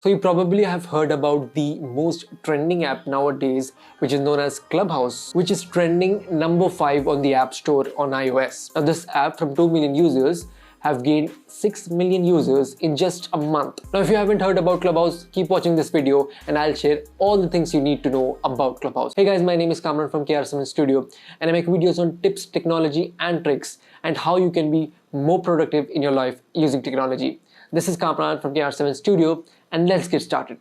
So you probably have heard about the most trending app nowadays, which is known as Clubhouse, which is trending number 5 on the App Store on iOS. Now this app from 2 million users have gained 6 million users in just a month. Now if you haven't heard about Clubhouse, keep watching this video and I'll share all the things you need to know about Clubhouse. Hey guys, my name is Kamran from KR7 Studio and I make videos on tips, technology and tricks and how you can be more productive in your life using technology. This is Kamran from KR7 Studio and let's get started.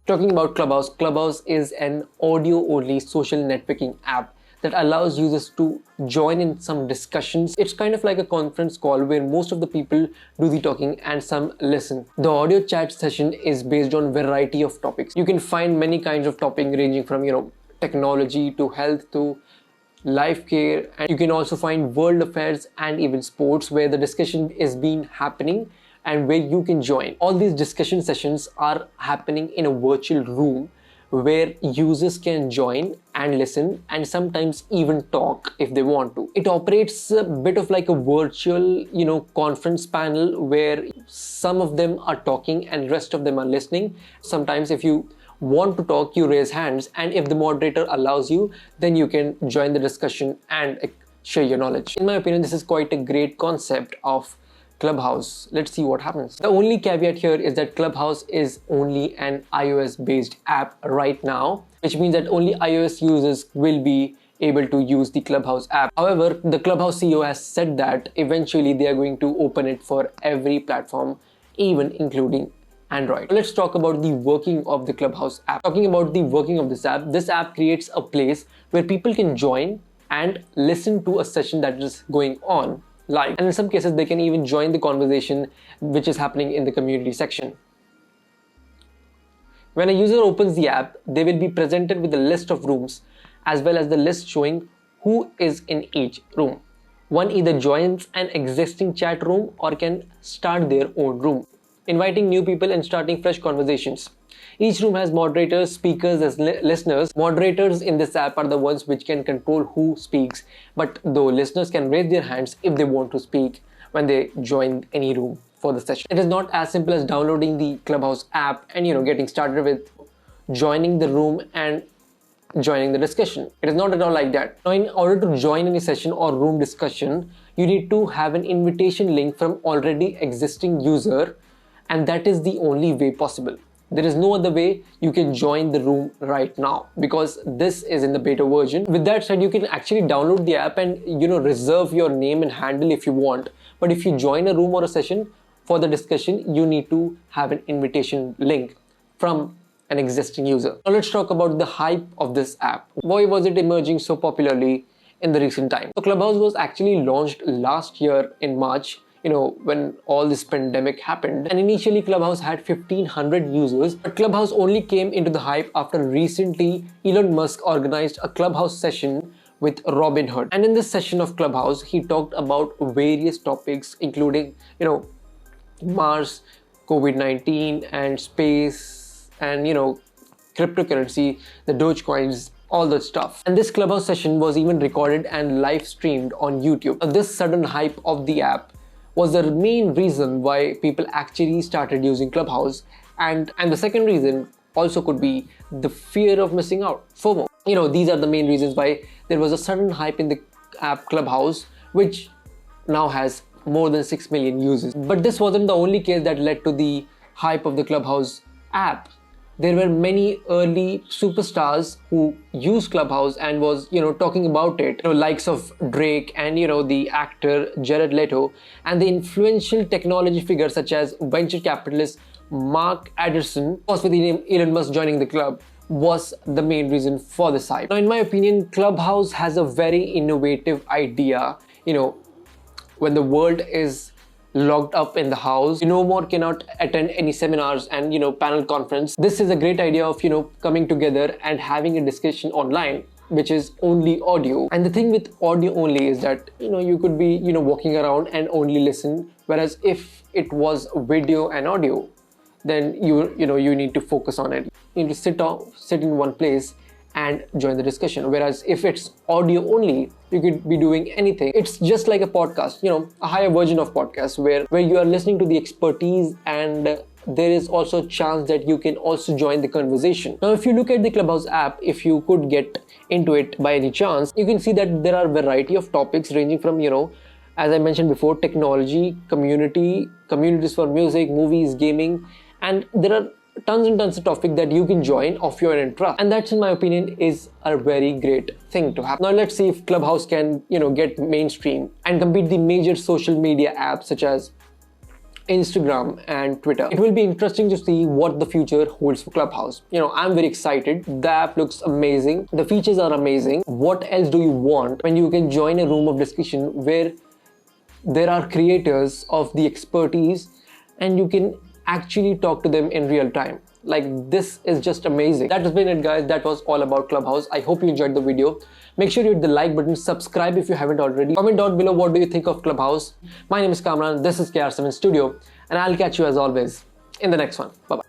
Talking about Clubhouse, Clubhouse is an audio-only social networking app that allows users to join in some discussions. It's kind of like a conference call where most of the people do the talking and some listen. The audio chat session is based on variety of topics. You can find many kinds of topics ranging from, technology to health to life care, and you can also find world affairs and even sports where the discussion is being happening and where you can join. All these discussion sessions are happening in a virtual room where users can join and listen and sometimes even talk if they want to. It operates a bit of like a virtual, conference panel where some of them are talking and rest of them are listening. Sometimes if you want to talk, you raise hands, and if the moderator allows you, then you can join the discussion and share your knowledge. In my opinion, this is quite a great concept of Clubhouse. Let's see what happens. The only caveat here is that Clubhouse is only an iOS based app right now, which means that only iOS users will be able to use the Clubhouse app. However, the Clubhouse CEO has said that eventually they are going to open it for every platform, even including Android. Let's talk about the working of the Clubhouse app. Talking about the working of this app creates a place where people can join and listen to a session that is going on live. And in some cases, they can even join the conversation which is happening in the community section. When a user opens the app, they will be presented with a list of rooms as well as the list showing who is in each room. One either joins an existing chat room or can start their own room, inviting new people and starting fresh conversations. Each room has moderators, speakers as listeners. Moderators in this app are the ones which can control who speaks, but though listeners can raise their hands if they want to speak when they join any room for the session. It is not as simple as downloading the Clubhouse app and getting started with joining the room and joining the discussion. It is not at all like that. Now, in order to join any session or room discussion, you need to have an invitation link from already existing user, and that is the only way possible. There is no other way you can join the room right now because this is in the beta version. With that said, you can actually download the app and reserve your name and handle if you want. But if you join a room or a session for the discussion, you need to have an invitation link from an existing user. Now let's talk about the hype of this app. Why was it emerging so popularly in the recent time? So Clubhouse was actually launched last year in March, when all this pandemic happened. And initially Clubhouse had 1,500 users, but Clubhouse only came into the hype after recently Elon Musk organized a Clubhouse session with Robinhood. And in this session of Clubhouse, he talked about various topics, including, Mars, COVID-19 and space and, cryptocurrency, the Dogecoins, all that stuff. And this Clubhouse session was even recorded and live streamed on YouTube. This sudden hype of the app was the main reason why people actually started using Clubhouse, and the second reason also could be the fear of missing out, FOMO. These are the main reasons why there was a sudden hype in the app Clubhouse, which now has more than 6 million users. But this wasn't the only case that led to the hype of the Clubhouse app. There were many early superstars who used Clubhouse and was, talking about it. Likes of Drake and, the actor Jared Leto, and the influential technology figures such as venture capitalist Mark Anderson, of course with the name Elon Musk joining the club, was the main reason for this hype. Now, in my opinion, Clubhouse has a very innovative idea. When the world is locked up in the house, you no more cannot attend any seminars and panel conference. This is a great idea of coming together and having a discussion online which is only audio. And the thing with audio only is that you could be walking around and only listen, whereas if it was video and audio, then you need to focus on it. You need to sit in one place and join the discussion. Whereas if it's audio only, you could be doing anything. It's just like a podcast, a higher version of podcast where you are listening to the expertise, and there is also a chance that you can also join the conversation. Now, if you look at the Clubhouse app, if you could get into it by any chance, you can see that there are a variety of topics ranging from, as I mentioned before, technology, communities for music, movies, gaming, and there are tons and tons of topics that you can join of your interest. And that's, in my opinion, is a very great thing to have. Now let's see if Clubhouse can, get mainstream and compete the major social media apps such as Instagram and Twitter. It will be interesting to see what the future holds for Clubhouse. I'm very excited. The app looks amazing. The features are amazing. What else do you want when you can join a room of discussion where there are creators of the expertise and you can actually talk to them in real time? Like, this is just amazing. That has been it, guys. That was all about Clubhouse. I hope you enjoyed the video. Make sure you hit the like button, subscribe if you haven't already. Comment down below what do you think of Clubhouse. My name is Kamran, this is KR7 Studio, and I'll catch you as always in the next one. Bye-bye.